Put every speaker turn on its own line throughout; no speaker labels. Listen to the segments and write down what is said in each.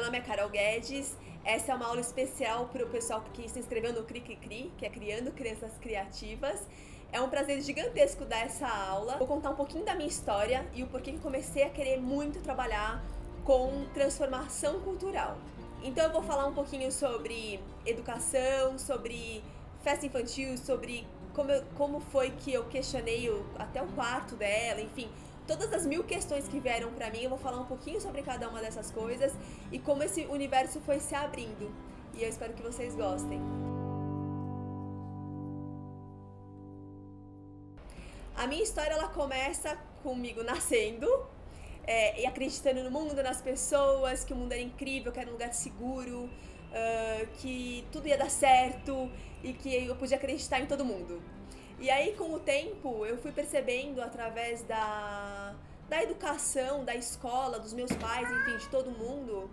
nome é Carol Guedes, essa é uma aula especial para o pessoal que se inscreveu no Cri Cri Cri, que é Criando Crianças Criativas. É um prazer gigantesco dar essa aula. Vou contar um pouquinho da minha história e o porquê que comecei a querer muito trabalhar com transformação cultural. Então eu vou falar um pouquinho sobre educação, sobre festa infantil, sobre como foi que eu questionei até o quarto dela, enfim, todas as 1000 questões que vieram pra mim. Eu vou falar um pouquinho sobre cada uma dessas coisas e como esse universo foi se abrindo. E eu espero que vocês gostem. A minha história, ela começa comigo nascendo e acreditando no mundo, nas pessoas, que o mundo era incrível, que era um lugar seguro, que tudo ia dar certo e que eu podia acreditar em todo mundo. E aí, com o tempo, eu fui percebendo através da educação, da escola, dos meus pais, enfim, de todo mundo,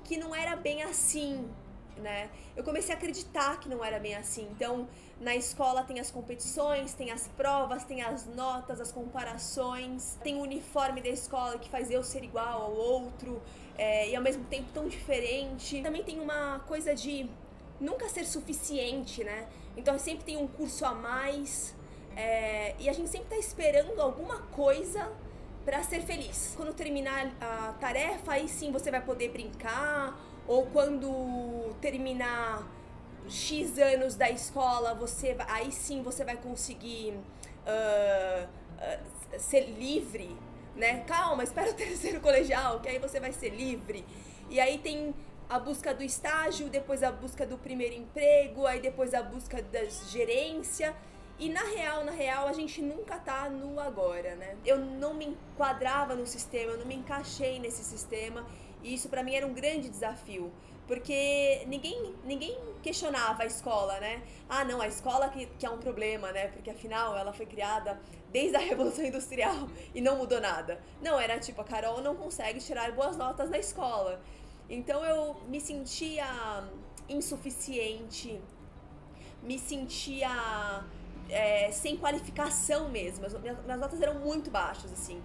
que não era bem assim, né? Eu comecei a acreditar que não era bem assim. Então, na escola tem as competições, tem as provas, tem as notas, as comparações, tem o uniforme da escola que faz eu ser igual ao outro e ao mesmo tempo tão diferente. Também tem uma coisa de nunca ser suficiente, né? Então sempre tem um curso a mais e a gente sempre tá esperando alguma coisa pra ser feliz. Quando terminar a tarefa, aí sim você vai poder brincar, ou quando terminar X anos da escola, aí sim você vai conseguir ser livre, né? Calma, espera o terceiro colegial, que aí você vai ser livre. E aí tem a busca do estágio, depois a busca do primeiro emprego, aí depois a busca da gerência. E na real, a gente nunca tá no agora, né? Eu não me enquadrava no sistema, eu não me encaixei nesse sistema. E isso pra mim era um grande desafio, porque ninguém questionava a escola, né? Ah, não, a escola que é um problema, né? Porque afinal ela foi criada desde a Revolução Industrial e não mudou nada. Não, era tipo, a Carol não consegue tirar boas notas na escola. Então eu me sentia insuficiente, me sentia sem qualificação mesmo. Minhas notas eram muito baixas, assim.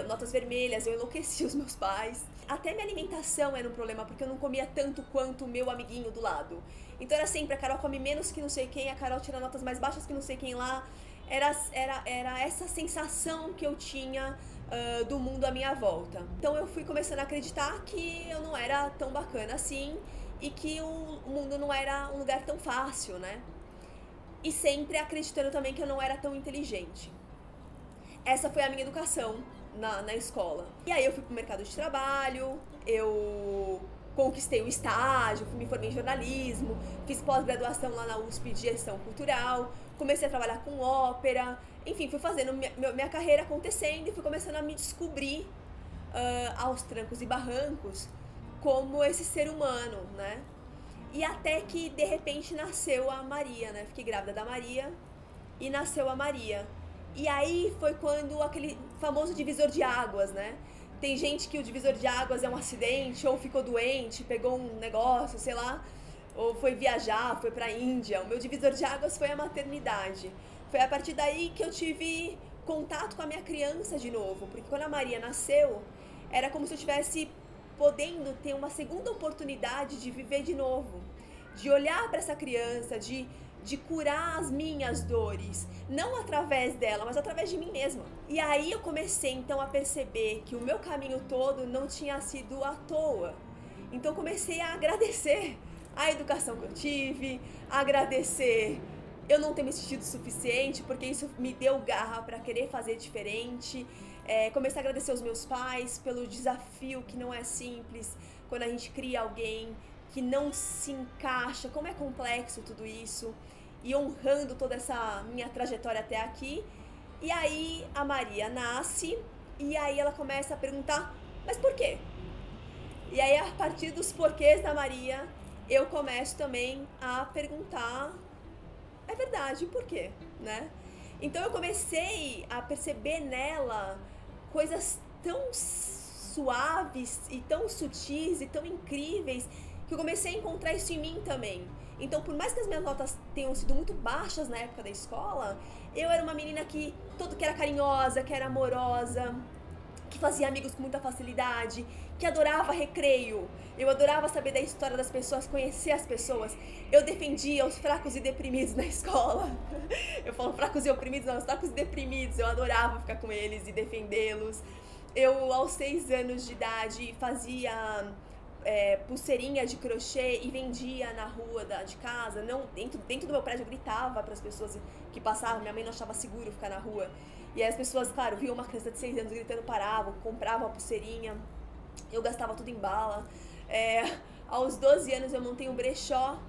Notas vermelhas, eu enlouqueci os meus pais. Até minha alimentação era um problema, porque eu não comia tanto quanto o meu amiguinho do lado. Então era sempre, a Carol come menos que não sei quem, a Carol tira notas mais baixas que não sei quem lá. Era essa sensação que eu tinha do mundo à minha volta. Então eu fui começando a acreditar que eu não era tão bacana assim e que o mundo não era um lugar tão fácil, né? E sempre acreditando também que eu não era tão inteligente. Essa foi a minha educação na escola. E aí eu fui pro mercado de trabalho, eu conquistei o estágio, me formei em jornalismo, fiz pós-graduação lá na USP de gestão cultural, comecei a trabalhar com ópera, enfim, fui fazendo minha carreira acontecendo e fui começando a me descobrir aos trancos e barrancos como esse ser humano, né? E até que de repente nasceu a Maria, né? Fiquei grávida da Maria e nasceu a Maria. E aí foi quando aquele famoso divisor de águas, né? Tem gente que o divisor de águas é um acidente, ou ficou doente, pegou um negócio, sei lá, ou foi viajar, foi pra Índia. O meu divisor de águas foi a maternidade. Foi a partir daí que eu tive contato com a minha criança de novo, porque quando a Maria nasceu, era como se eu estivesse podendo ter uma segunda oportunidade de viver de novo, de olhar para essa criança, de curar as minhas dores, não através dela, mas através de mim mesma. E aí eu comecei então a perceber que o meu caminho todo não tinha sido à toa. Então eu comecei a agradecer a educação que eu tive, a agradecer eu não ter me sentido suficiente, porque isso me deu garra para querer fazer diferente. Comecei a agradecer os meus pais pelo desafio que não é simples, quando a gente cria alguém que não se encaixa, como é complexo tudo isso, e honrando toda essa minha trajetória até aqui. E aí a Maria nasce, e aí ela começa a perguntar, mas por quê? E aí a partir dos porquês da Maria, eu começo também a perguntar, é verdade, por quê, né? Então eu comecei a perceber nela coisas tão suaves e tão sutis e tão incríveis, que eu comecei a encontrar isso em mim também. Então, por mais que as minhas notas tenham sido muito baixas na época da escola, eu era uma menina que era carinhosa, que era amorosa, que fazia amigos com muita facilidade, que adorava recreio. Eu adorava saber da história das pessoas, conhecer as pessoas. Eu defendia os fracos e deprimidos na escola. Eu falo fracos e oprimidos, não, os fracos e deprimidos. Eu adorava ficar com eles e defendê-los. Eu, aos 6 anos de idade, fazia pulseirinha de crochê e vendia na rua de casa. Não, dentro do meu prédio eu gritava para as pessoas que passavam. Minha mãe não achava seguro ficar na rua. E aí as pessoas, claro, viam uma criança de 6 anos gritando, paravam, compravam a pulseirinha. Eu gastava tudo em bala. Aos 12 anos eu montei um brechó,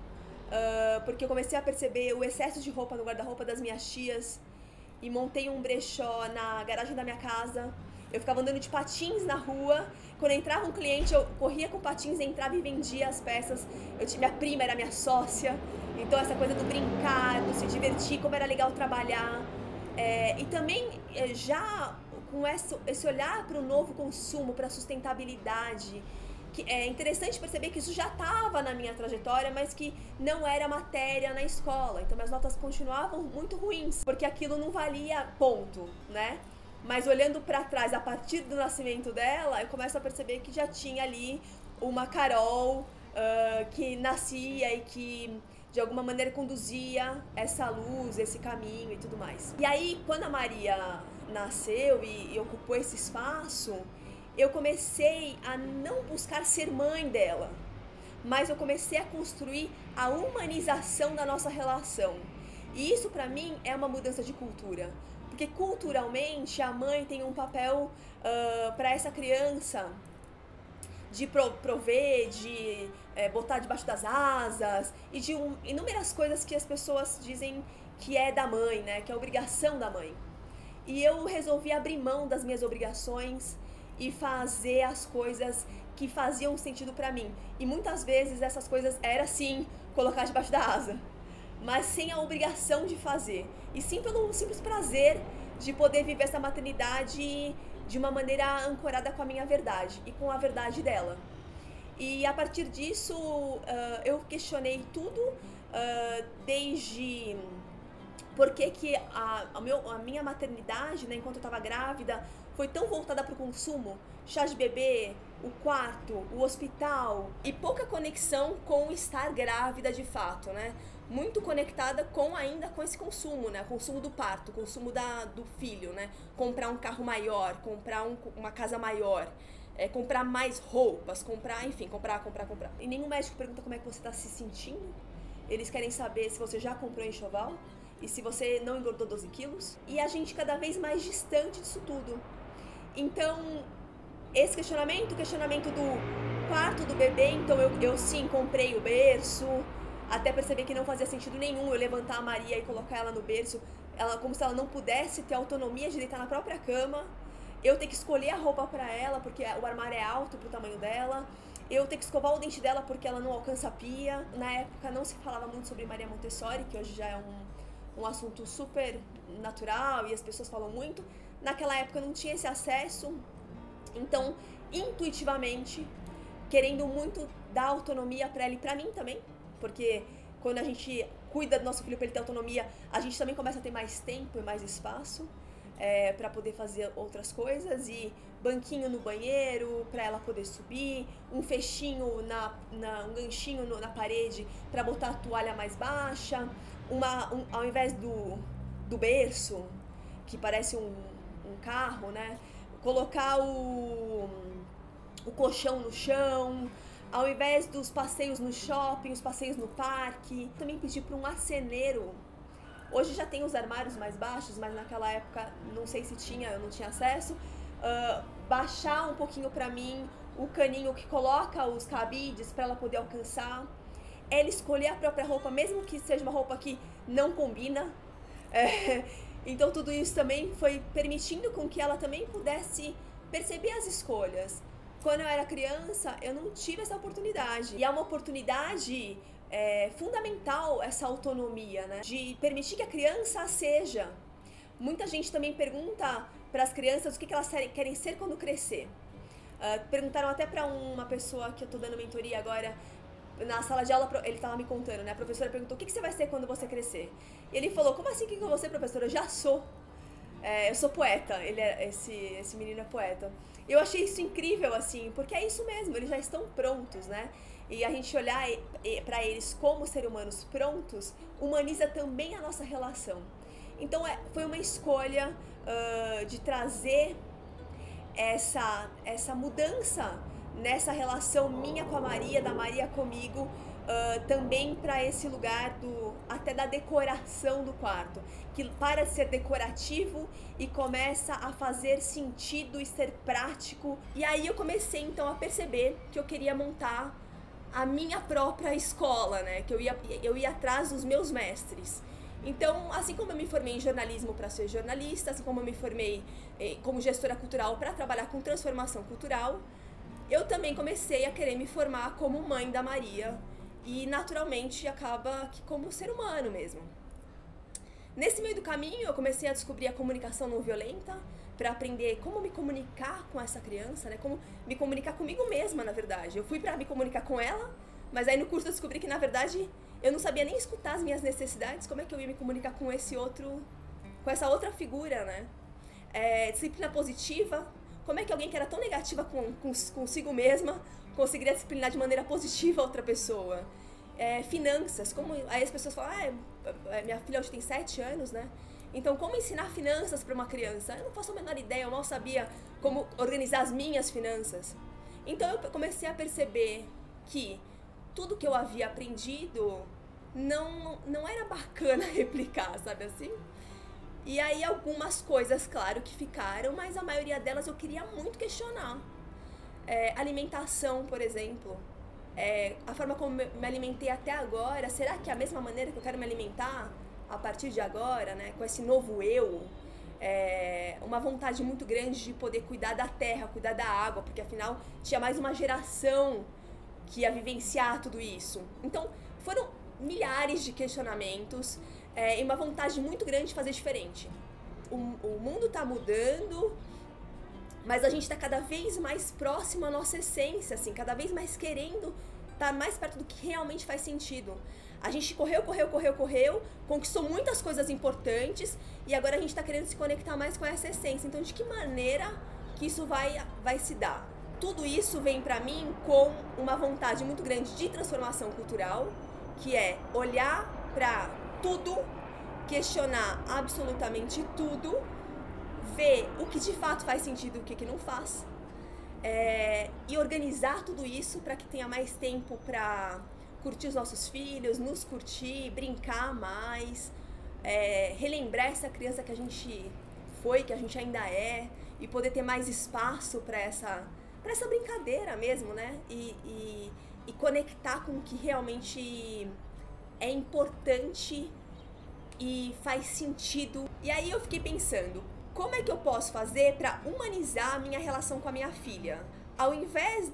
porque eu comecei a perceber o excesso de roupa no guarda-roupa das minhas tias. E montei um brechó na garagem da minha casa. Eu ficava andando de patins na rua. Quando entrava um cliente, eu corria com patins, entrava e vendia as peças. Minha prima era minha sócia. Então essa coisa do brincar, do se divertir, como era legal trabalhar. E também já com esse olhar para o novo consumo, para a sustentabilidade, que é interessante perceber que isso já estava na minha trajetória, mas que não era matéria na escola. Então minhas notas continuavam muito ruins, porque aquilo não valia ponto, né? Mas olhando para trás, a partir do nascimento dela, eu começo a perceber que já tinha ali uma Carol que nascia e que de alguma maneira conduzia essa luz, esse caminho e tudo mais. E aí, quando a Maria nasceu e ocupou esse espaço, eu comecei a não buscar ser mãe dela, mas eu comecei a construir a humanização da nossa relação. E isso, para mim, é uma mudança de cultura. Porque culturalmente a mãe tem um papel para essa criança de prover, de botar debaixo das asas e de inúmeras coisas que as pessoas dizem que é da mãe, né? Que é obrigação da mãe. E eu resolvi abrir mão das minhas obrigações e fazer as coisas que faziam sentido para mim. E muitas vezes essas coisas era sim colocar debaixo da asa, mas sem a obrigação de fazer. E sim pelo simples prazer de poder viver essa maternidade de uma maneira ancorada com a minha verdade e com a verdade dela. E a partir disso, eu questionei tudo, desde por que a minha maternidade, né, enquanto eu estava grávida, foi tão voltada para o consumo, chá de bebê, o quarto, o hospital, e pouca conexão com estar grávida de fato, né? Muito conectada ainda com esse consumo, né? Consumo do parto, consumo do filho, né? Comprar um carro maior, comprar uma casa maior, comprar mais roupas, comprar. E nenhum médico pergunta como é que você está se sentindo. Eles querem saber se você já comprou enxoval e se você não engordou 12 quilos. E a gente cada vez mais distante disso tudo. Então, esse questionamento do parto do bebê, então eu sim comprei o berço, até perceber que não fazia sentido nenhum eu levantar a Maria e colocar ela no berço, como se ela não pudesse ter autonomia de deitar na própria cama, eu ter que escolher a roupa para ela, porque o armário é alto pro tamanho dela, eu ter que escovar o dente dela porque ela não alcança a pia. Na época não se falava muito sobre Maria Montessori, que hoje já é um assunto super natural e as pessoas falam muito. Naquela época eu não tinha esse acesso, então intuitivamente, querendo muito dar autonomia para ela e para mim também, porque quando a gente cuida do nosso filho para ele ter autonomia, a gente também começa a ter mais tempo e mais espaço para poder fazer outras coisas, e banquinho no banheiro para ela poder subir, um fechinho, um ganchinho na parede para botar a toalha mais baixa, ao invés do berço, que parece um carro, né? Colocar o colchão no chão, ao invés dos passeios no shopping, os passeios no parque. Também pedi para um aceneiro. Hoje já tem os armários mais baixos, mas naquela época não sei se tinha, eu não tinha acesso. Baixar um pouquinho para mim o caninho que coloca os cabides para ela poder alcançar. Ela escolher a própria roupa, mesmo que seja uma roupa que não combina. Então tudo isso também foi permitindo com que ela também pudesse perceber as escolhas. Quando eu era criança, eu não tive essa oportunidade. E é uma oportunidade fundamental, essa autonomia, né? De permitir que a criança seja. Muita gente também pergunta para as crianças o que elas querem ser quando crescer. Perguntaram até para uma pessoa que eu estou dando mentoria agora, na sala de aula, ele estava me contando, né? A professora perguntou: o que você vai ser quando você crescer? E ele falou: como assim que eu vou ser, professora? Eu já sou. Eu sou poeta, esse menino é poeta. Eu achei isso incrível, assim, porque é isso mesmo, eles já estão prontos, né? E a gente olhar para eles como seres humanos prontos, humaniza também a nossa relação. Então foi uma escolha de trazer essa mudança nessa relação minha com a Maria, da Maria comigo, também para esse lugar até da decoração do quarto, que para de ser decorativo e começa a fazer sentido e ser prático. E aí eu comecei então a perceber que eu queria montar a minha própria escola, né? Que eu ia atrás dos meus mestres. Então, assim como eu me formei em jornalismo para ser jornalista, assim como eu me formei como gestora cultural para trabalhar com transformação cultural, eu também comecei a querer me formar como mãe da Maria e, naturalmente, acaba que como ser humano mesmo. Nesse meio do caminho, eu comecei a descobrir a comunicação não violenta para aprender como me comunicar com essa criança, né? Como me comunicar comigo mesma, na verdade. Eu fui para me comunicar com ela, mas aí no curso eu descobri que, na verdade, eu não sabia nem escutar as minhas necessidades. Como é que eu ia me comunicar com com essa outra figura, né? Disciplina positiva. Como é que alguém que era tão negativa consigo mesma conseguiria disciplinar de maneira positiva a outra pessoa? Finanças. Aí as pessoas falam, minha filha hoje tem 7 anos, né? Então, como ensinar finanças para uma criança? Eu não faço a menor ideia, eu mal sabia como organizar as minhas finanças. Então, eu comecei a perceber que tudo que eu havia aprendido não era bacana replicar, sabe assim? E aí, algumas coisas, claro, que ficaram, mas a maioria delas eu queria muito questionar. Alimentação, por exemplo. A forma como me alimentei até agora, será que é a mesma maneira que eu quero me alimentar a partir de agora, né? Com esse novo eu? Uma vontade muito grande de poder cuidar da terra, cuidar da água, porque afinal tinha mais uma geração que ia vivenciar tudo isso. Então, foram milhares de questionamentos e uma vontade muito grande de fazer diferente. O mundo tá mudando, mas a gente tá cada vez mais próximo à nossa essência, assim, cada vez mais querendo estar mais perto do que realmente faz sentido. A gente correu, conquistou muitas coisas importantes e agora a gente tá querendo se conectar mais com essa essência. Então, de que maneira que isso vai se dar? Tudo isso vem pra mim com uma vontade muito grande de transformação cultural, que é olhar pra tudo, questionar absolutamente tudo, ver o que de fato faz sentido e o que não faz, e organizar tudo isso para que tenha mais tempo para curtir os nossos filhos, nos curtir, brincar mais, relembrar essa criança que a gente foi, que a gente ainda é, e poder ter mais espaço para essa brincadeira mesmo, né? E conectar com o que realmente é importante e faz sentido. E aí eu fiquei pensando, como é que eu posso fazer para humanizar a minha relação com a minha filha? Ao invés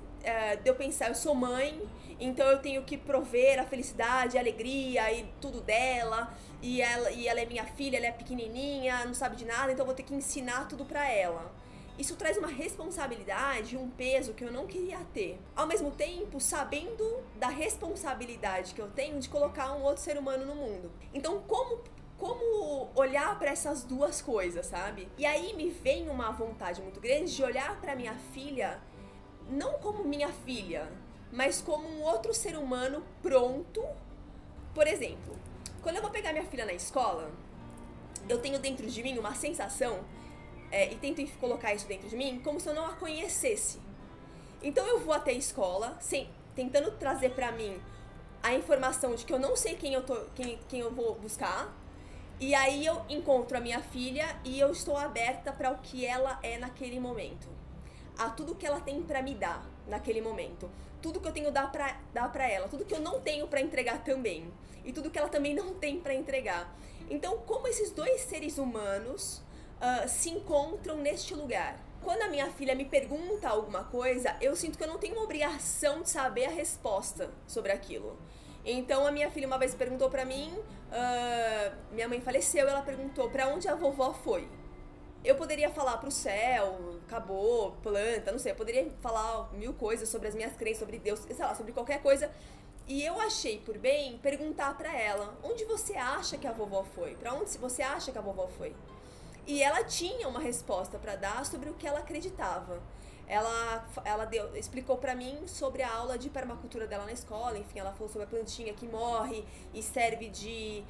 de eu pensar, eu sou mãe, então eu tenho que prover a felicidade, a alegria e tudo dela, e ela é minha filha, ela é pequenininha, não sabe de nada, então eu vou ter que ensinar tudo pra ela. Isso traz uma responsabilidade, um peso que eu não queria ter. Ao mesmo tempo, sabendo da responsabilidade que eu tenho de colocar um outro ser humano no mundo. Então, como olhar para essas duas coisas, sabe? E aí me vem uma vontade muito grande de olhar para minha filha, não como minha filha, mas como um outro ser humano pronto. Por exemplo, quando eu vou pegar minha filha na escola, eu tenho dentro de mim uma sensação, e tento colocar isso dentro de mim, como se eu não a conhecesse. Então eu vou até a escola, tentando trazer pra mim a informação de que eu não sei quem eu vou buscar, e aí eu encontro a minha filha e eu estou aberta para o que ela é naquele momento, a tudo que ela tem pra me dar naquele momento, tudo que eu tenho dar pra ela, tudo que eu não tenho pra entregar também, e tudo que ela também não tem pra entregar. Então, como esses dois seres humanos se encontram neste lugar? Quando a minha filha me pergunta alguma coisa, eu sinto que eu não tenho uma obrigação de saber a resposta sobre aquilo. Então a minha filha uma vez perguntou pra mim, minha mãe faleceu, ela perguntou pra onde a vovó foi. Eu poderia falar pro céu, acabou, planta, não sei, eu poderia falar 1000 coisas sobre as minhas crenças, sobre Deus, sei lá, sobre qualquer coisa. E eu achei por bem perguntar pra ela, onde você acha que a vovó foi? Pra onde você acha que a vovó foi? E ela tinha uma resposta para dar sobre o que ela acreditava. Ela explicou pra mim sobre a aula de permacultura dela na escola. Enfim, ela falou sobre a plantinha que morre e serve de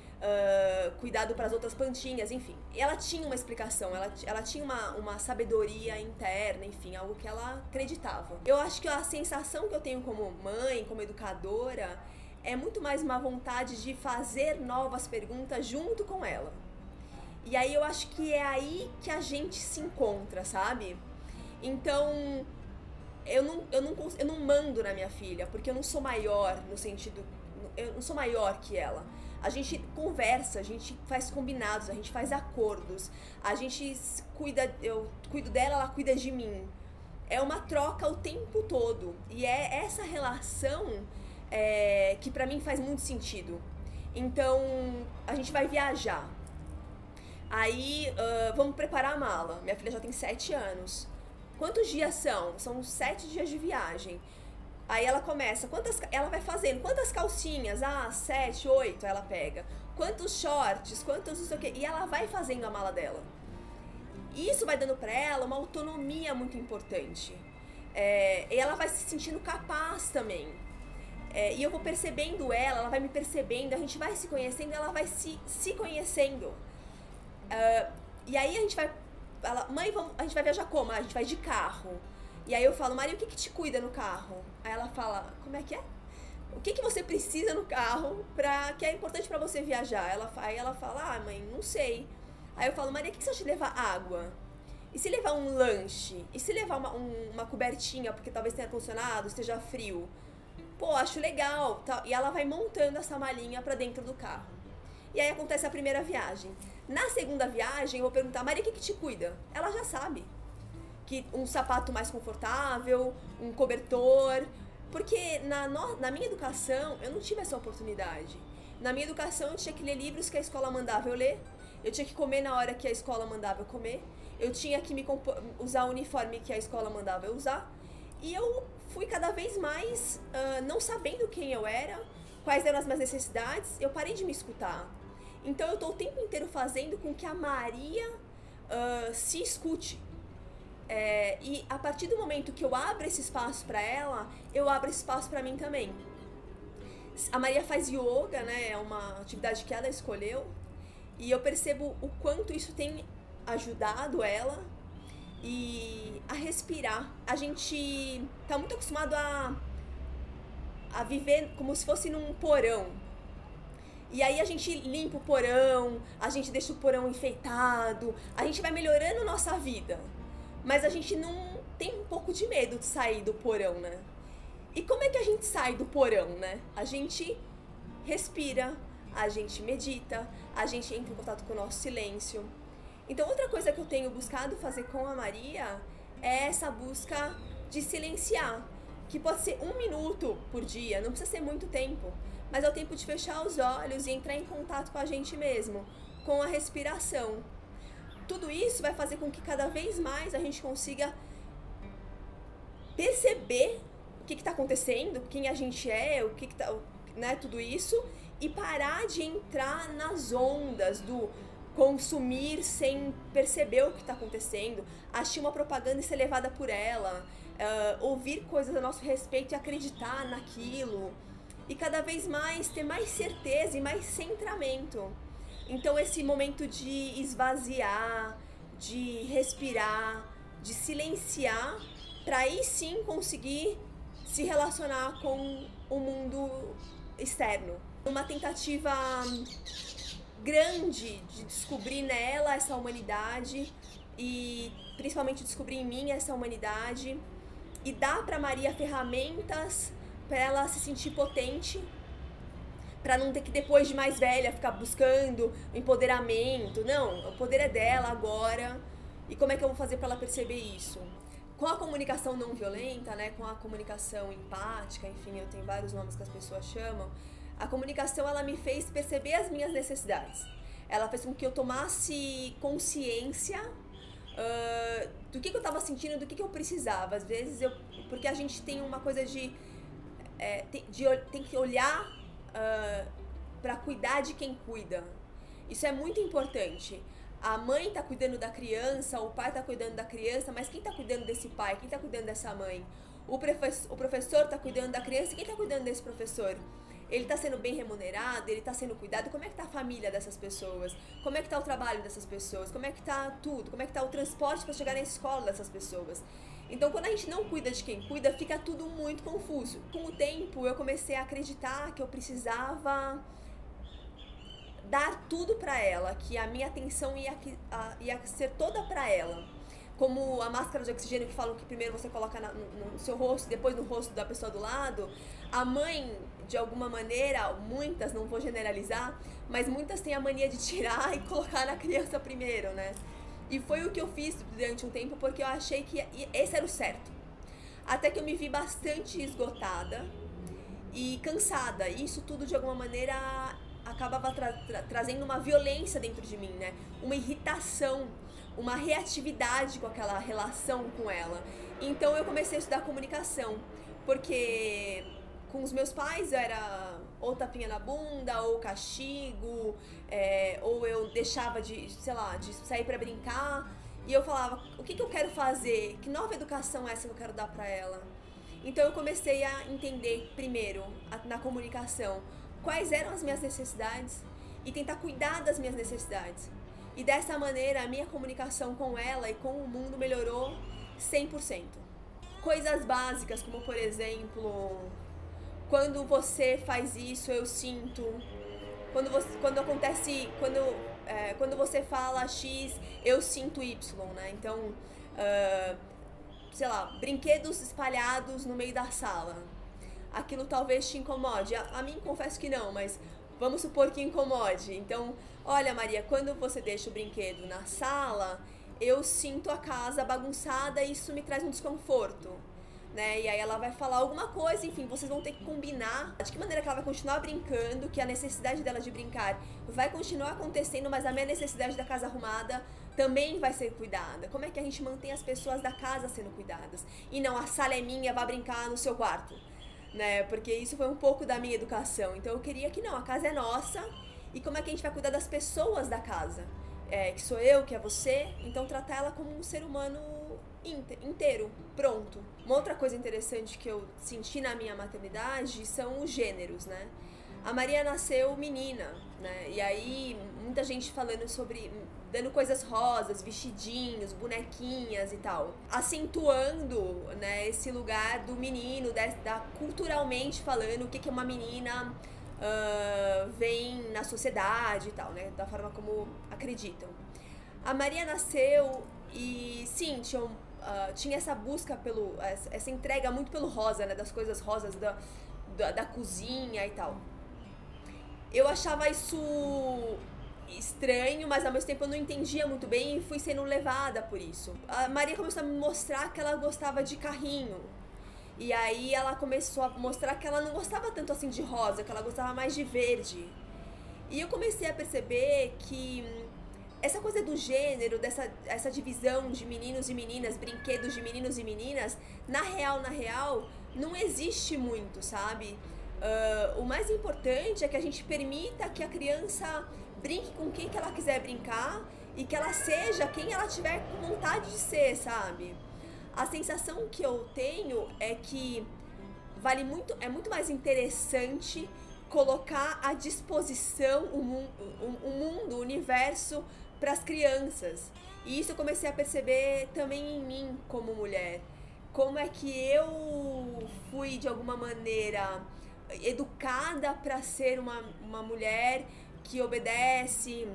cuidado para as outras plantinhas, enfim. Ela tinha uma explicação, ela tinha uma sabedoria interna, enfim, algo que ela acreditava. Eu acho que a sensação que eu tenho como mãe, como educadora, é muito mais uma vontade de fazer novas perguntas junto com ela. E aí eu acho que é aí que a gente se encontra, sabe? Então, eu não mando na minha filha, porque eu não sou maior no sentido... Eu não sou maior que ela. A gente conversa, a gente faz combinados, a gente faz acordos. A gente cuida... Eu cuido dela, ela cuida de mim. É uma troca o tempo todo. E é essa relação que pra mim faz muito sentido. Então, a gente vai viajar. Aí, vamos preparar a mala. Minha filha já tem 7 anos. Quantos dias são? São 7 dias de viagem. Aí ela começa, ela vai fazendo, quantas calcinhas? 7, 8, ela pega. Quantos shorts, quantos não sei o quê. E ela vai fazendo a mala dela. Isso vai dando pra ela uma autonomia muito importante. E ela vai se sentindo capaz também. E eu vou percebendo ela vai me percebendo, a gente vai se conhecendo, ela vai se conhecendo. E aí a gente vai... Mãe, a gente vai viajar como? A gente vai de carro. E aí eu falo, Maria, o que te cuida no carro? Aí ela fala, como é que é? O que você precisa no carro que é importante pra você viajar? Aí ela fala, mãe, não sei. Aí eu falo, Maria, o que você acha de levar água? E se levar um lanche? E se levar uma cobertinha, porque talvez tenha ar-condicionado, esteja frio? Pô, acho legal. E ela vai montando essa malinha pra dentro do carro. E aí acontece a primeira viagem. Na segunda viagem, eu vou perguntar, Maria, o que te cuida? Ela já sabe. Que um sapato mais confortável, um cobertor. Porque na minha educação, eu não tive essa oportunidade. Na minha educação, eu tinha que ler livros que a escola mandava eu ler. Eu tinha que comer na hora que a escola mandava eu comer. Eu tinha que usar o uniforme que a escola mandava eu usar. E eu fui cada vez mais não sabendo quem eu era, quais eram as minhas necessidades. Eu parei de me escutar. Então eu tô o tempo inteiro fazendo com que a Maria se escute. E a partir do momento que eu abro esse espaço pra ela, eu abro esse espaço pra mim também. A Maria faz yoga, né? É uma atividade que ela escolheu. E eu percebo o quanto isso tem ajudado ela a respirar. A gente tá muito acostumado a viver como se fosse num porão. E aí a gente limpa o porão, a gente deixa o porão enfeitado, a gente vai melhorando nossa vida. Mas a gente não tem um pouco de medo de sair do porão, né? E como é que a gente sai do porão, né? A gente respira, a gente medita, a gente entra em contato com o nosso silêncio. Então outra coisa que eu tenho buscado fazer com a Maria é essa busca de silenciar. Que pode ser 1 minuto por dia, não precisa ser muito tempo. Mas é o tempo de fechar os olhos e entrar em contato com a gente mesmo, com a respiração. Tudo isso vai fazer com que cada vez mais a gente consiga perceber o que está acontecendo, quem a gente é, o que tá, né, tudo isso, e parar de entrar nas ondas do consumir sem perceber o que está acontecendo, assistir uma propaganda e ser levada por ela, ouvir coisas a nosso respeito e acreditar naquilo. E cada vez mais ter mais certeza e mais centramento. Então esse momento de esvaziar, de respirar, de silenciar, para aí sim conseguir se relacionar com o mundo externo. Uma tentativa grande de descobrir nela essa humanidade e principalmente descobrir em mim essa humanidade e dar para Maria ferramentas para ela se sentir potente, para não ter que depois de mais velha ficar buscando empoderamento. Não, o poder é dela agora. E como é que eu vou fazer para ela perceber isso? Com a comunicação não violenta, né, com a comunicação empática, enfim, eu tenho vários nomes que as pessoas chamam. A comunicação, ela me fez perceber as minhas necessidades. Ela fez com que eu tomasse consciência do que eu estava sentindo, do que eu precisava. Às vezes, porque a gente tem uma coisa tem que olhar para cuidar de quem cuida. Isso é muito importante. a mãe tá cuidando da criança, o pai tá cuidando da criança, mas quem tá cuidando desse pai? Quem tá cuidando dessa mãe? O professor tá cuidando da criança, e quem tá cuidando desse professor? Ele tá sendo bem remunerado? Ele tá sendo cuidado? Como é que tá a família dessas pessoas? Como é que tá o trabalho dessas pessoas? Como é que tá tudo? Como é que tá o transporte para chegar na escola dessas pessoas? Então, quando a gente não cuida de quem cuida, fica tudo muito confuso. Com o tempo, eu comecei a acreditar que eu precisava dar tudo pra ela, que a minha atenção ia ser toda pra ela. Como a máscara de oxigênio que falam que primeiro você coloca no seu rosto, depois no rosto da pessoa do lado. A mãe, de alguma maneira, muitas, não vou generalizar, mas muitas têm a mania de tirar e colocar na criança primeiro, né? E foi o que eu fiz durante um tempo, porque eu achei que esse era o certo. Até que eu me vi bastante esgotada e cansada. E isso tudo, de alguma maneira, acabava trazendo uma violência dentro de mim, né? Uma irritação, uma reatividade com aquela relação com ela. Então eu comecei a estudar comunicação, porque com os meus pais era ou tapinha na bunda, ou castigo, ou eu deixava de, sei lá, de sair pra brincar. E eu falava, o que eu quero fazer? Que nova educação é essa que eu quero dar pra ela? Então eu comecei a entender primeiro, na comunicação, quais eram as minhas necessidades e tentar cuidar das minhas necessidades. E dessa maneira a minha comunicação com ela e com o mundo melhorou 100%. Coisas básicas como, por exemplo, quando você faz isso eu sinto, quando você fala X eu sinto Y, né? Então, sei lá, brinquedos espalhados no meio da sala. Aquilo talvez te incomode. A mim, confesso que não, mas vamos supor que incomode. Então, olha, Maria, quando você deixa o brinquedo na sala, eu sinto a casa bagunçada e isso me traz um desconforto, né? E aí ela vai falar alguma coisa, enfim, vocês vão ter que combinar de que maneira que ela vai continuar brincando, que a necessidade dela de brincar vai continuar acontecendo, mas a minha necessidade da casa arrumada também vai ser cuidada. Como é que a gente mantém as pessoas da casa sendo cuidadas? E não, a sala é minha, vá brincar no seu quarto, né? Porque isso foi um pouco da minha educação. Então eu queria que não, a casa é nossa. E como é que a gente vai cuidar das pessoas da casa? Que sou eu, que é você. Então tratar ela como um ser humano inteiro, pronto. Uma outra coisa interessante que eu senti na minha maternidade são os gêneros, né? A Maria nasceu menina, né? E aí muita gente falando sobre, dando coisas rosas, vestidinhos, bonequinhas e tal, acentuando, né, esse lugar do menino, culturalmente falando, o que é uma menina vem na sociedade e tal, né, da forma como acreditam. A Maria nasceu e sim, tinha essa busca essa entrega muito pelo rosa, né, das coisas rosas da cozinha e tal. Eu achava isso estranho, mas ao mesmo tempo eu não entendia muito bem e fui sendo levada por isso. A Maria começou a me mostrar que ela gostava de carrinho. E aí ela começou a mostrar que ela não gostava tanto assim de rosa, que ela gostava mais de verde. E eu comecei a perceber que essa coisa do gênero, essa divisão de meninos e meninas, brinquedos de meninos e meninas, na real, não existe muito, sabe? O mais importante é que a gente permita que a criança brinque com quem que ela quiser brincar e que ela seja quem ela tiver vontade de ser, sabe? A sensação que eu tenho é que é muito mais interessante colocar à disposição o mundo, o universo para as crianças. E isso eu comecei a perceber também em mim como mulher. Como é que eu fui, de alguma maneira, educada para ser uma mulher que obedece,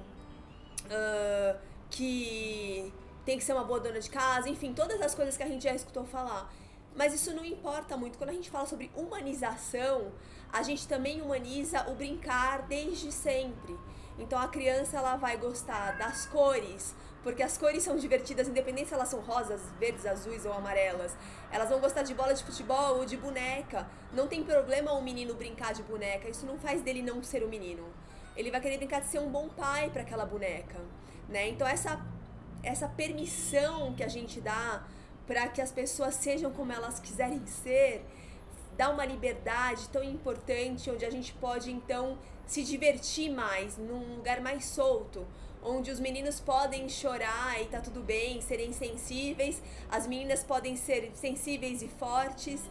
que tem que ser uma boa dona de casa, enfim, todas as coisas que a gente já escutou falar. Mas isso não importa muito. Quando a gente fala sobre humanização, a gente também humaniza o brincar desde sempre. Então a criança ela vai gostar das cores, porque as cores são divertidas, independente se elas são rosas, verdes, azuis ou amarelas. Elas vão gostar de bola de futebol ou de boneca. Não tem problema o menino brincar de boneca, isso não faz dele não ser um menino. Ele vai querer brincar de ser um bom pai para aquela boneca, né? Então essa permissão que a gente dá para que as pessoas sejam como elas quiserem ser, dá uma liberdade tão importante, onde a gente pode então se divertir mais, num lugar mais solto, onde os meninos podem chorar e tá tudo bem, serem sensíveis, as meninas podem ser sensíveis e fortes.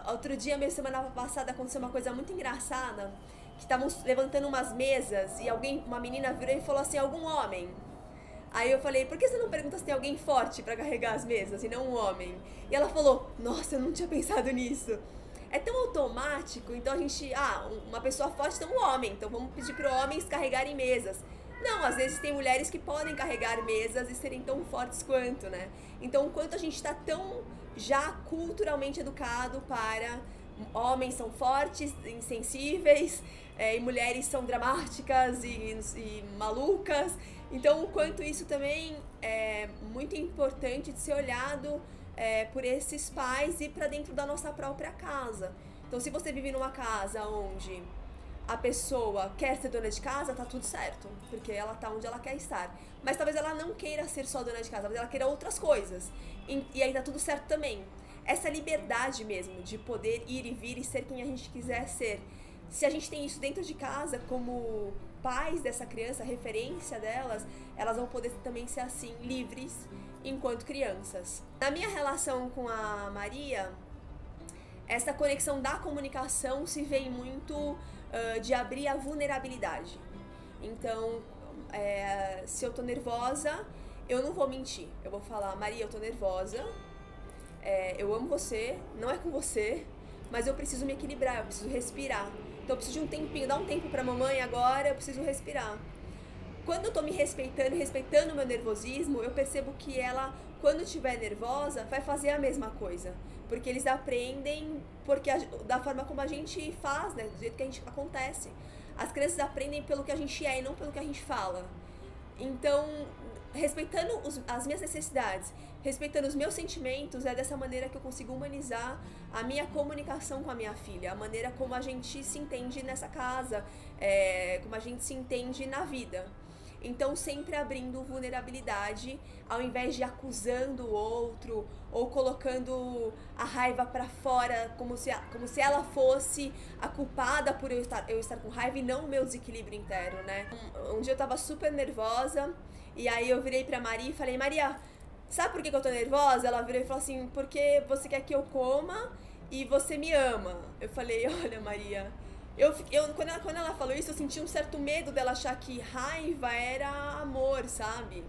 Outro dia, semana passada, aconteceu uma coisa muito engraçada, que estavam levantando umas mesas e uma menina virou e falou assim, algum homem? Aí eu falei, por que você não pergunta se tem alguém forte pra carregar as mesas e não um homem? E ela falou, nossa, eu não tinha pensado nisso. É tão automático, então a gente, uma pessoa forte, então um homem, então vamos pedir para homens carregarem mesas. Não, às vezes tem mulheres que podem carregar mesas e serem tão fortes quanto, né? Então, o quanto a gente está tão já culturalmente educado para homens são fortes, insensíveis, e mulheres são dramáticas e malucas. Então, o quanto isso também é muito importante de ser olhado por esses pais e para dentro da nossa própria casa. Então, se você vive numa casa onde a pessoa quer ser dona de casa, tá tudo certo, porque ela tá onde ela quer estar. Mas talvez ela não queira ser só dona de casa, talvez ela queira outras coisas. E aí tá tudo certo também. Essa liberdade mesmo, de poder ir e vir e ser quem a gente quiser ser. Se a gente tem isso dentro de casa, como pais dessa criança, referência delas, elas vão poder também ser assim, livres, enquanto crianças. Na minha relação com a Maria, essa conexão da comunicação se vê muito de abrir a vulnerabilidade. Então, se eu tô nervosa, eu não vou mentir. Eu vou falar, Maria, eu tô nervosa, eu amo você, não é com você, mas eu preciso me equilibrar, eu preciso respirar. Então eu preciso de um tempinho, dá um tempo pra mamãe agora, eu preciso respirar. Quando eu tô me respeitando o meu nervosismo, eu percebo que ela, quando estiver nervosa, vai fazer a mesma coisa. Porque eles aprendem da forma como a gente faz, né? Do jeito que a gente acontece. As crianças aprendem pelo que a gente é e não pelo que a gente fala. Então, respeitando as minhas necessidades, respeitando os meus sentimentos, é dessa maneira que eu consigo humanizar a minha comunicação com a minha filha, a maneira como a gente se entende nessa casa, como a gente se entende na vida. Então, sempre abrindo vulnerabilidade, ao invés de acusando o outro ou colocando a raiva pra fora, como se ela fosse a culpada por eu estar com raiva e não o meu desequilíbrio interno, né? Um dia eu tava super nervosa e aí eu virei pra Maria e falei, Maria, sabe por que eu tô nervosa? Ela virou e falou assim, porque você quer que eu coma e você me ama. Eu falei, olha, Maria... Quando ela falou isso, eu senti um certo medo dela achar que raiva era amor, sabe?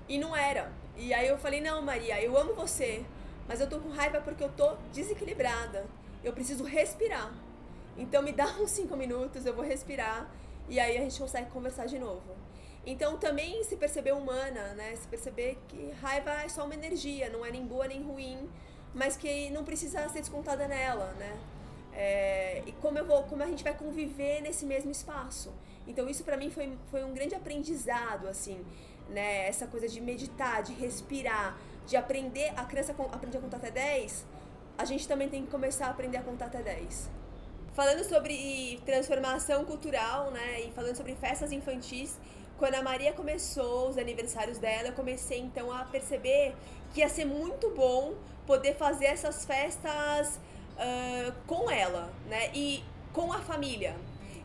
E não era. E aí eu falei, não, Maria, eu amo você, mas eu tô com raiva porque eu tô desequilibrada. Eu preciso respirar. Então me dá uns 5 minutos, eu vou respirar e aí a gente consegue conversar de novo. Então também se perceber humana, né? Se perceber que raiva é só uma energia, não é nem boa nem ruim, mas que não precisa ser descontada nela, né? E como a gente vai conviver nesse mesmo espaço. Então isso pra mim foi um grande aprendizado, assim, né? Essa coisa de meditar, de respirar, de aprender. A criança aprende a contar até 10, a gente também tem que começar a aprender a contar até 10. Falando sobre transformação cultural, né? E falando sobre festas infantis, quando a Maria começou os aniversários dela, eu comecei então a perceber que ia ser muito bom poder fazer essas festas com ela, né? E com a família.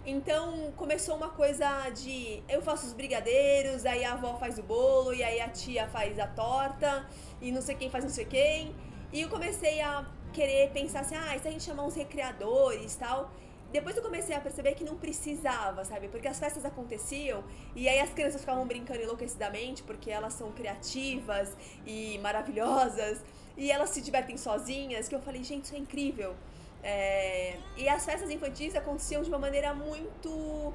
Então começou uma coisa de eu faço os brigadeiros, aí a avó faz o bolo, e aí a tia faz a torta, e não sei quem faz não sei quem. E eu comecei a querer pensar assim, se a gente chamar uns recreadores e tal. Depois eu comecei a perceber que não precisava, sabe? Porque as festas aconteciam e aí as crianças ficavam brincando enlouquecidamente porque elas são criativas e maravilhosas e elas se divertem sozinhas, que eu falei, gente, isso é incrível. E as festas infantis aconteciam de uma maneira muito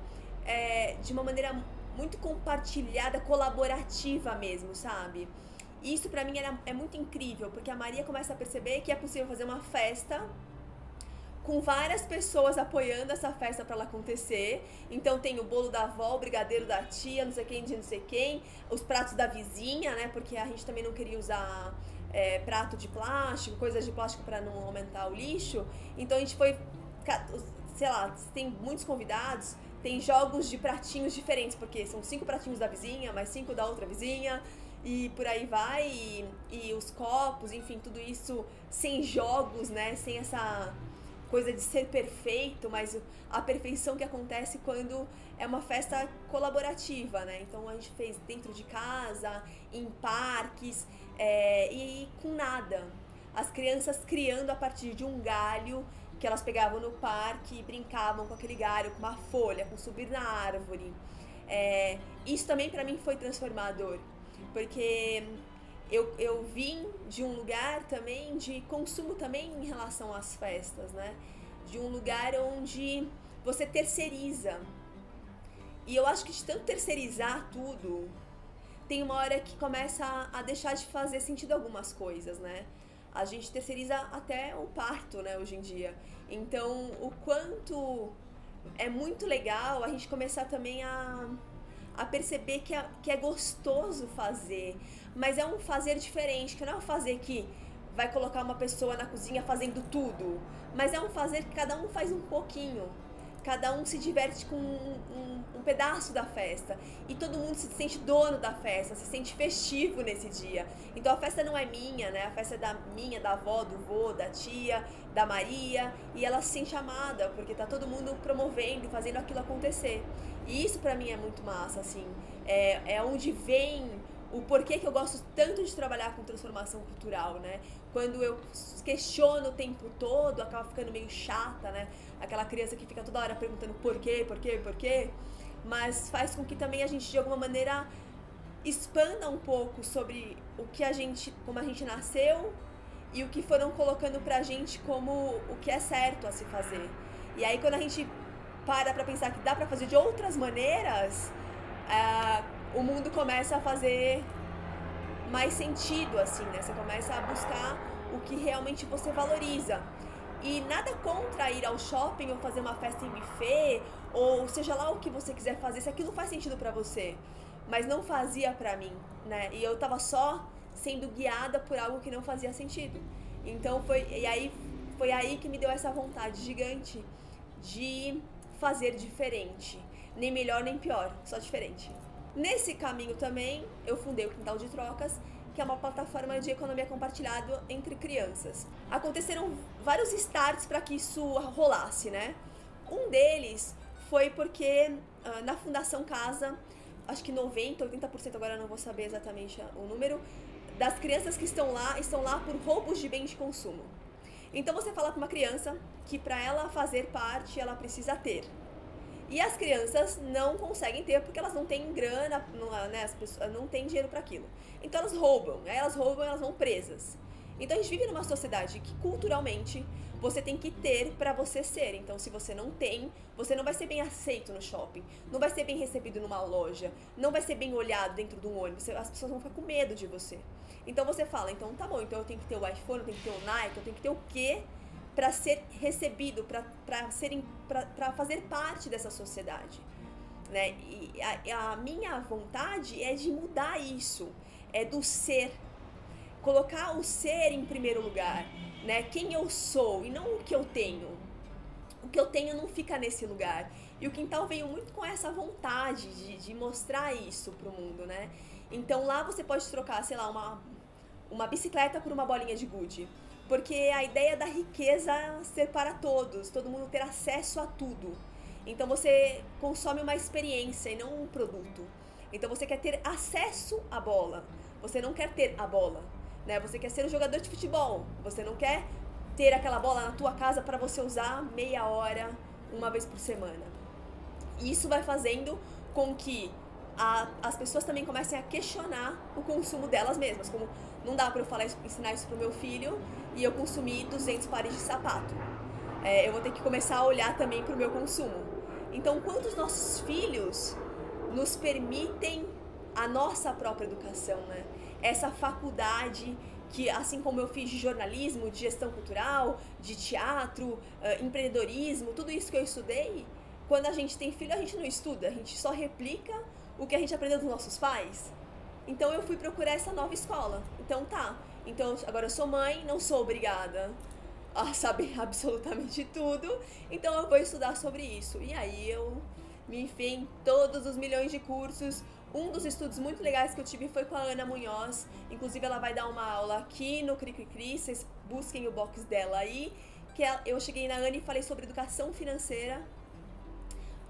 compartilhada, colaborativa mesmo, sabe? E isso pra mim é muito incrível, porque a Maria começa a perceber que é possível fazer uma festa com várias pessoas apoiando essa festa para ela acontecer. Então tem o bolo da avó, o brigadeiro da tia, não sei quem de não sei quem, os pratos da vizinha, né? Porque a gente também não queria usar prato de plástico, coisas de plástico para não aumentar o lixo. Então a gente foi, sei lá, tem muitos convidados, tem jogos de pratinhos diferentes, porque são 5 pratinhos da vizinha, mais 5 da outra vizinha, e por aí vai, e os copos, enfim, tudo isso sem jogos, né? Sem essa coisa de ser perfeito, mas a perfeição que acontece quando é uma festa colaborativa, né? Então a gente fez dentro de casa, em parques, e com nada. As crianças criando a partir de um galho que elas pegavam no parque e brincavam com aquele galho, com uma folha, com subir na árvore. Isso também para mim foi transformador, porque eu vim de um lugar também de consumo também em relação às festas, né? De um lugar onde você terceiriza. E eu acho que de tanto terceirizar tudo, tem uma hora que começa a deixar de fazer sentido algumas coisas, né? A gente terceiriza até o parto, né, hoje em dia. Então, o quanto é muito legal a gente começar também a perceber que é gostoso fazer, mas é um fazer diferente, que não é um fazer que vai colocar uma pessoa na cozinha fazendo tudo, mas é um fazer que cada um faz um pouquinho, cada um se diverte com um pedaço da festa e todo mundo se sente dono da festa, se sente festivo nesse dia. Então a festa não é minha, né? A festa é da avó, do vô, da tia, da Maria, e ela se sente amada porque tá todo mundo promovendo e fazendo aquilo acontecer. E isso pra mim é muito massa, assim. É onde vem o porquê que eu gosto tanto de trabalhar com transformação cultural, né? Quando eu questiono o tempo todo, acaba ficando meio chata, né? Aquela criança que fica toda hora perguntando por quê, mas faz com que também a gente, de alguma maneira, expanda um pouco sobre como a gente nasceu e o que foram colocando pra gente como o que é certo a se fazer. E aí, quando a gente pra pensar que dá pra fazer de outras maneiras, o mundo começa a fazer mais sentido, assim, né? Você começa a buscar o que realmente você valoriza. E nada contra ir ao shopping ou fazer uma festa em buffet, ou seja lá o que você quiser fazer, se aquilo faz sentido pra você. Mas não fazia pra mim, né? E eu tava só sendo guiada por algo que não fazia sentido. Então foi aí que me deu essa vontade gigante de fazer diferente. Nem melhor nem pior, só diferente. Nesse caminho também, eu fundei o Quintal de Trocas, que é uma plataforma de economia compartilhada entre crianças. Aconteceram vários starts para que isso rolasse, né? Um deles foi porque na Fundação Casa, acho que 90%, 80%, agora eu não vou saber exatamente o número, das crianças que estão lá por roubos de bens de consumo. Então você fala com uma criança que para ela fazer parte, ela precisa ter. E as crianças não conseguem ter porque elas não têm grana, né? As pessoas não têm dinheiro para aquilo. Então elas roubam, elas vão presas. Então a gente vive numa sociedade que culturalmente você tem que ter para você ser. Então se você não tem, você não vai ser bem aceito no shopping, não vai ser bem recebido numa loja, não vai ser bem olhado dentro de um ônibus, as pessoas vão ficar com medo de você. Então você fala, então tá bom, então eu tenho que ter o iPhone, eu tenho que ter o Nike, eu tenho que ter o quê para ser recebido, para fazer parte dessa sociedade, né? E a minha vontade é de mudar isso, é do ser, colocar o ser em primeiro lugar, né? Quem eu sou e não o que eu tenho. O que eu tenho não fica nesse lugar. E o Quintal veio muito com essa vontade de mostrar isso pro mundo, né? Então lá você pode trocar, sei lá, uma bicicleta por uma bolinha de gude. Porque a ideia da riqueza é ser para todos, todo mundo ter acesso a tudo. Então você consome uma experiência e não um produto. Então você quer ter acesso à bola, você não quer ter a bola, né? Você quer ser um jogador de futebol, você não quer ter aquela bola na tua casa para você usar meia hora, uma vez por semana. E isso vai fazendo com que as pessoas também comecem a questionar o consumo delas mesmas, como não dá pra eu ensinar isso pro meu filho e eu consumir 200 pares de sapato. Eu vou ter que começar a olhar também pro meu consumo. Então, quantos nossos filhos nos permitem a nossa própria educação, né? Essa faculdade que, assim como eu fiz de jornalismo, de gestão cultural, de teatro, empreendedorismo, tudo isso que eu estudei, quando a gente tem filho, a gente não estuda, a gente só replica o que a gente aprendeu dos nossos pais. Então eu fui procurar essa nova escola. Então tá, então agora eu sou mãe, não sou obrigada a saber absolutamente tudo, então eu vou estudar sobre isso. E aí eu me enfiei em todos os milhões de cursos. Um dos estudos muito legais que eu tive foi com a Ana Munhoz. Inclusive ela vai dar uma aula aqui no Cri Cri Cri, vocês busquem o box dela aí, que eu cheguei na Anne e falei sobre educação financeira,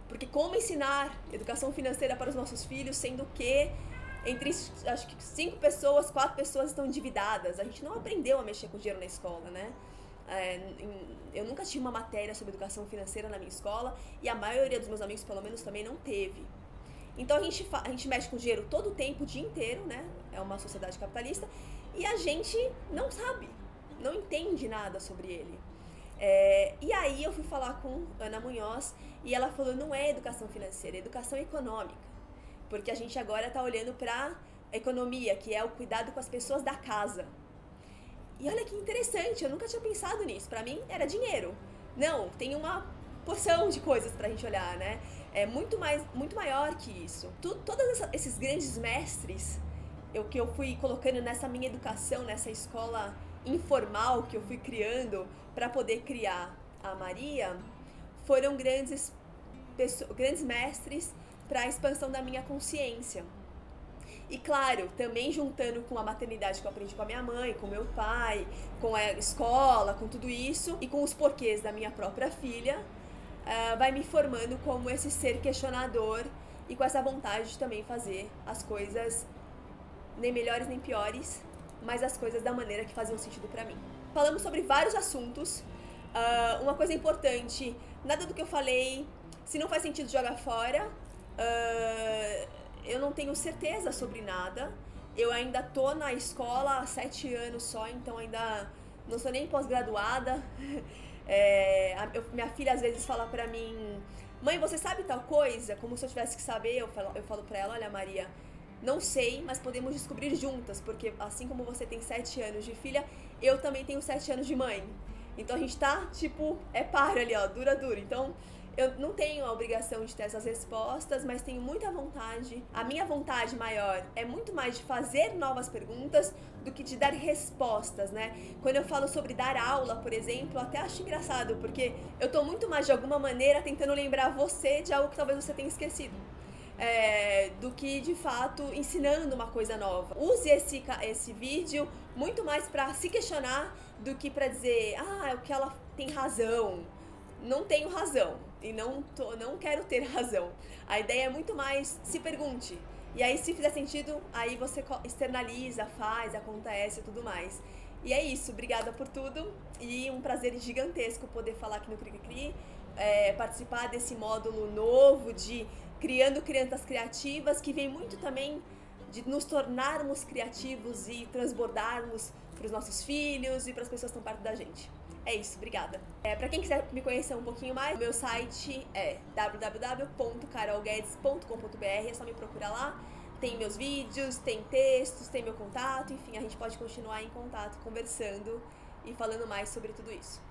porque como ensinar educação financeira para os nossos filhos, sendo que entre, acho que 5 pessoas, 4 pessoas estão endividadas. A gente não aprendeu a mexer com dinheiro na escola, né? Eu nunca tive uma matéria sobre educação financeira na minha escola e a maioria dos meus amigos, pelo menos, também não teve. Então a gente mexe com dinheiro todo o tempo, o dia inteiro, né? É uma sociedade capitalista e a gente não sabe, não entende nada sobre ele. E aí eu fui falar com Ana Munhoz e ela falou, não é educação financeira, é educação econômica. Porque a gente agora está olhando para a economia, que é o cuidado com as pessoas da casa. E olha que interessante, eu nunca tinha pensado nisso. Para mim era dinheiro. Não, tem uma porção de coisas pra gente olhar, né? É muito maior que isso. Todos esses grandes mestres que eu fui colocando nessa minha educação, nessa escola informal que eu fui criando para poder criar a Maria, foram grandes mestres para a expansão da minha consciência. E claro, também juntando com a maternidade que eu aprendi com a minha mãe, com meu pai, com a escola, com tudo isso, e com os porquês da minha própria filha, vai me formando como esse ser questionador e com essa vontade de também fazer as coisas nem melhores nem piores, mas as coisas da maneira que faziam sentido pra mim. Falamos sobre vários assuntos. Uma coisa importante, nada do que eu falei, se não faz sentido, joga fora. Eu não tenho certeza sobre nada. Eu ainda tô na escola há 7 anos só, então ainda não sou nem pós-graduada. Minha filha às vezes fala pra mim, mãe, você sabe tal coisa? Como se eu tivesse que saber. Eu falo pra ela, olha, Maria, não sei, mas podemos descobrir juntas, porque assim como você tem 7 anos de filha, eu também tenho 7 anos de mãe. Então a gente tá, tipo, par ali, ó, dura. Então eu não tenho a obrigação de ter essas respostas, mas tenho muita vontade. A minha vontade maior é muito mais de fazer novas perguntas do que de dar respostas, né? Quando eu falo sobre dar aula, por exemplo, eu até acho engraçado, porque eu tô muito mais, de alguma maneira, tentando lembrar você de algo que talvez você tenha esquecido. Do que, de fato, ensinando uma coisa nova. Use esse vídeo muito mais para se questionar do que para dizer, o que ela tem razão. Não tenho razão e não quero ter razão. A ideia é muito mais se pergunte. E aí, se fizer sentido, aí você externaliza, faz, acontece e tudo mais. E é isso, obrigada por tudo e um prazer gigantesco poder falar aqui no Cri-Cri-Cri, participar desse módulo novo de Criando Crianças Criativas, que vem muito também de nos tornarmos criativos e transbordarmos para os nossos filhos e para as pessoas que estão perto da gente. É isso, obrigada. Para quem quiser me conhecer um pouquinho mais, meu site é www.carolguedes.com.br, é só me procurar lá. Tem meus vídeos, tem textos, tem meu contato, enfim, a gente pode continuar em contato, conversando e falando mais sobre tudo isso.